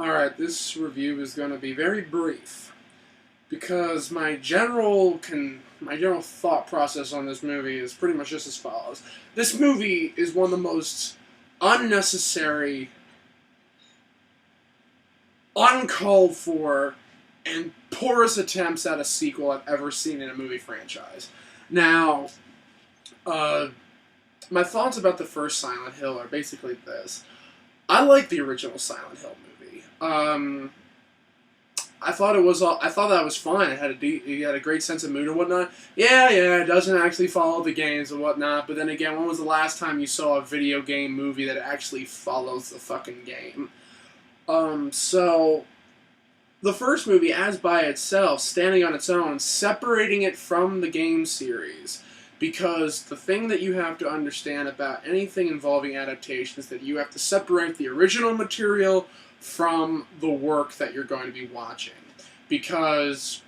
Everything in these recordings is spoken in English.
Alright, this review is going to be very brief because my general thought process on this movie is pretty much just as follows. This movie is one of the most unnecessary, uncalled for, and poorest attempts at a sequel I've ever seen in a movie franchise. Now, my thoughts about the first Silent Hill are basically this. I like the original Silent Hill movie. I thought that was fine. It had a great sense of mood and whatnot. Yeah, it doesn't actually follow the games and whatnot. But then again, when was the last time you saw a video game movie that actually follows the fucking game? So the first movie, as by itself, standing on its own, separating it from the game series. Because the thing that you have to understand about anything involving adaptation is that you have to separate the original material from the work that you're going to be watching. Because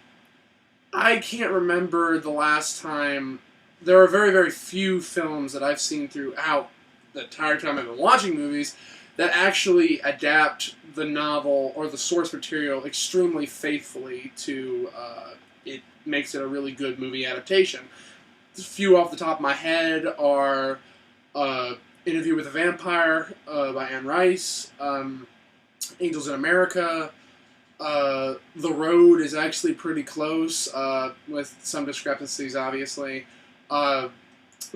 I can't remember the last time. There are very, very few films that I've seen throughout the entire time I've been watching movies that actually adapt the novel or the source material extremely faithfully to it makes it a really good movie adaptation. A few off the top of my head are Interview with a Vampire by Anne Rice, Angels in America. The Road is actually pretty close, with some discrepancies, obviously. The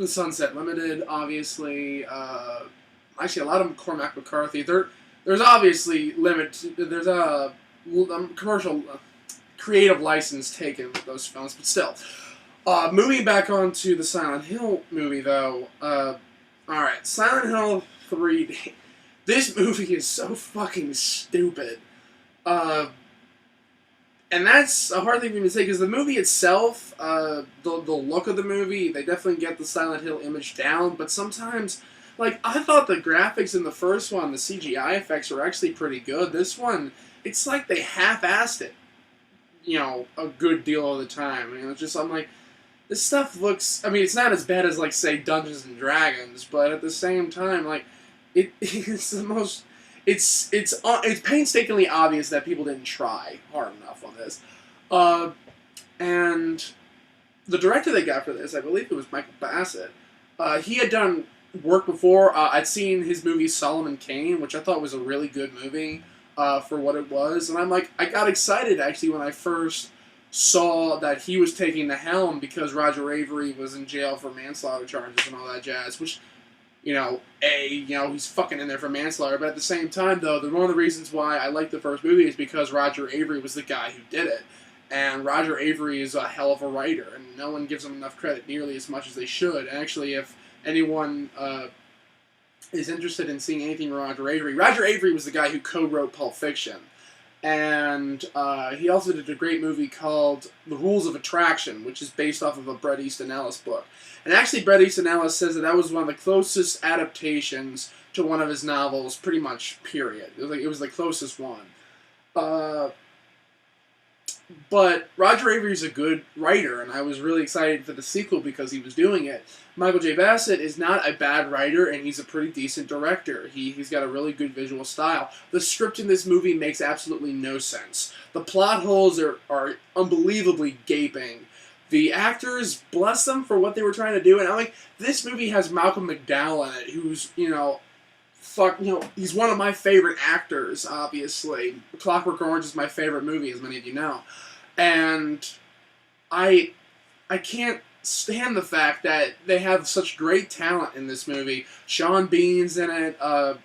Sunset Limited, obviously. Actually, a lot of Cormac McCarthy. There's obviously there's a commercial creative license taken with those films, but still. Moving back onto the Silent Hill movie, though. Alright, Silent Hill 3D. This movie is so fucking stupid. And that's a hard thing for me to say, because the movie itself, the look of the movie, they definitely get the Silent Hill image down, but sometimes, like, I thought the graphics in the first one, the CGI effects, were actually pretty good. This one, it's like they half-assed it, a good deal of the time. I'm like, this stuff looks, it's not as bad as, like, say, Dungeons and Dragons, but at the same time, like, it's the most, it's painstakingly obvious that people didn't try hard enough on this. And the director they got for this, I believe it was Michael Bassett, he had done work before. I'd seen his movie Solomon Kane, which I thought was a really good movie for what it was, and I got excited, actually, when I first saw that he was taking the helm, because Roger Avery was in jail for manslaughter charges and all that jazz, which, he's fucking in there for manslaughter, but at the same time, though, one of the reasons why I like the first movie is because Roger Avery was the guy who did it, and Roger Avery is a hell of a writer, and no one gives him enough credit nearly as much as they should. Actually, if anyone is interested in seeing anything from Roger Avery was the guy who co-wrote Pulp Fiction. And he also did a great movie called The Rules of Attraction, which is based off of a Bret Easton Ellis book. And actually, Bret Easton Ellis says that was one of the closest adaptations to one of his novels, pretty much, period. It was the closest one. But Roger Avery's a good writer, and I was really excited for the sequel because he was doing it. Michael J. Bassett is not a bad writer, and he's a pretty decent director. He's got a really good visual style. The script in this movie makes absolutely no sense. The plot holes are unbelievably gaping. The actors, bless them for what they were trying to do, and this movie has Malcolm McDowell in it, who's, he's one of my favorite actors, obviously. Clockwork Orange is my favorite movie, as many of you know. And I can't stand the fact that they have such great talent in this movie. Sean Bean's in it. I'm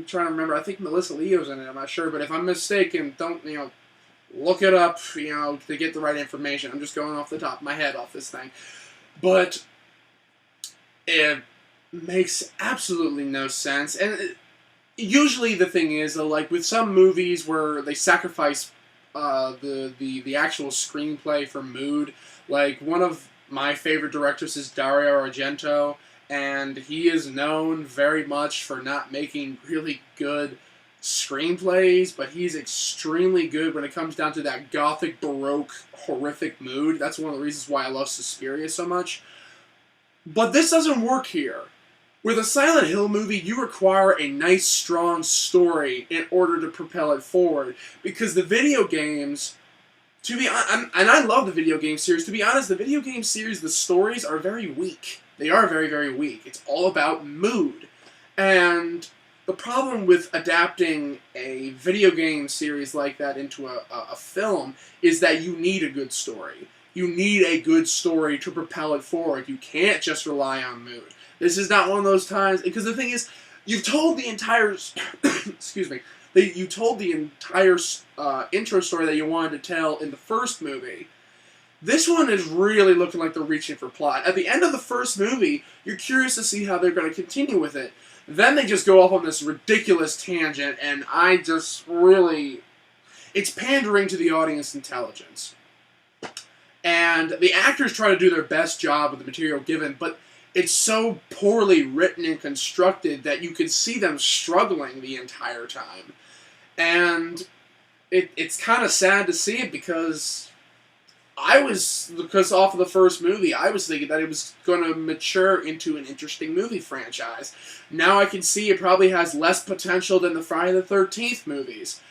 trying to remember. I think Melissa Leo's in it. I'm not sure. But if I'm mistaken, don't, look it up, to get the right information. I'm just going off the top of my head off this thing. But it makes absolutely no sense. And usually the thing is, like, with some movies where they sacrifice the actual screenplay for mood, like, one of my favorite directors is Dario Argento, and he is known very much for not making really good screenplays, but he's extremely good when it comes down to that gothic, baroque, horrific mood. That's one of the reasons why I love Suspiria so much. But this doesn't work here. With a Silent Hill movie, you require a nice, strong story in order to propel it forward. Because the video games, and I love the video game series, to be honest, the video game series, the stories are very weak. They are very, very weak. It's all about mood. And the problem with adapting a video game series like that into a film is that you need a good story. You need a good story to propel it forward. You can't just rely on mood. This is not one of those times, because the thing is, you've told the entire, excuse me, you told the entire intro story that you wanted to tell in the first movie. This one is really looking like they're reaching for plot. At the end of the first movie, you're curious to see how they're going to continue with it. Then they just go off on this ridiculous tangent, and I just really... It's pandering to the audience intelligence. And the actors try to do their best job with the material given, but it's so poorly written and constructed that you can see them struggling the entire time. And it's kind of sad to see it, because off of the first movie, I was thinking that it was going to mature into an interesting movie franchise. Now I can see it probably has less potential than the Friday the 13th movies.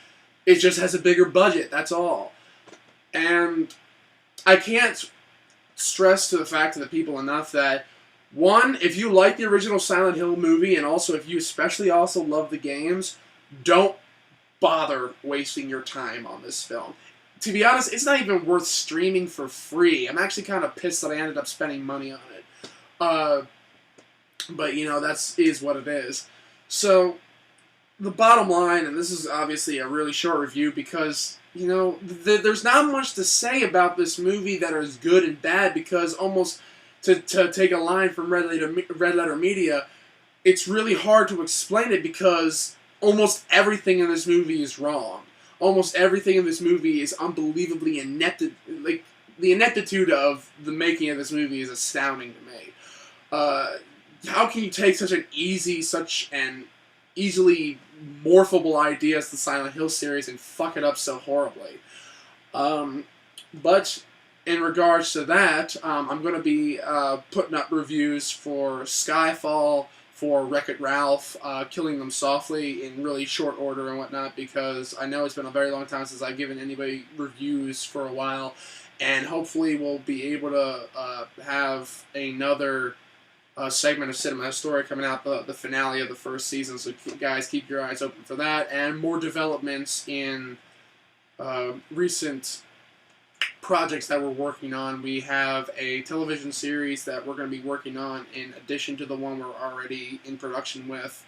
It just has a bigger budget, that's all. And I can't stress to the fact to the people enough that, one, if you like the original Silent Hill movie, and also if you especially also love the games, don't bother wasting your time on this film. To be honest, it's not even worth streaming for free. I'm actually kind of pissed that I ended up spending money on it. But, you know, that is what it is. So, the bottom line, and this is obviously a really short review because, you know, there's not much to say about this movie that is good and bad, because almost, to take a line from Red Letter Media, it's really hard to explain it because almost everything in this movie is wrong. Almost everything in this movie is unbelievably ineptitude. Like, the ineptitude of the making of this movie is astounding to me. How can you take such an easily morphable idea as the Silent Hill series and fuck it up so horribly? But in regards to that, I'm going to be putting up reviews for Skyfall, for Wreck-It Ralph, Killing Them Softly in really short order and whatnot, because I know it's been a very long time since I've given anybody reviews for a while, and hopefully we'll be able to have another segment of Cinema Story coming out, the finale of the first season, so guys, keep your eyes open for that, and more developments in recent projects that we're working on. We have a television series that we're going to be working on in addition to the one we're already in production with.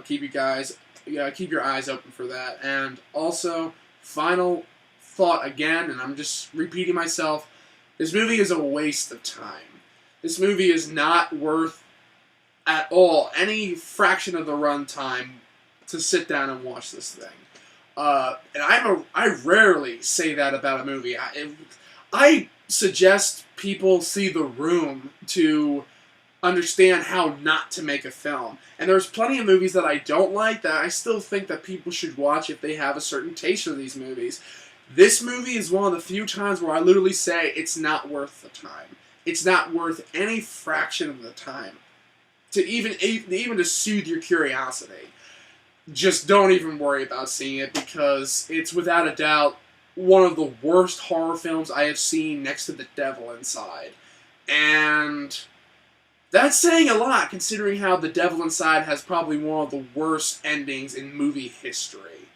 Keep your eyes open for that. And also, final thought again, and I'm just repeating myself, this movie is a waste of time. This movie is not worth at all any fraction of the runtime to sit down and watch this thing. And I rarely say that about a movie. I suggest people see The Room to understand how not to make a film. And there's plenty of movies that I don't like that I still think that people should watch if they have a certain taste for these movies. This movie is one of the few times where I literally say it's not worth the time. It's not worth any fraction of the time to even to soothe your curiosity. Just don't even worry about seeing it, because it's without a doubt one of the worst horror films I have seen next to The Devil Inside. And that's saying a lot, considering how The Devil Inside has probably one of the worst endings in movie history.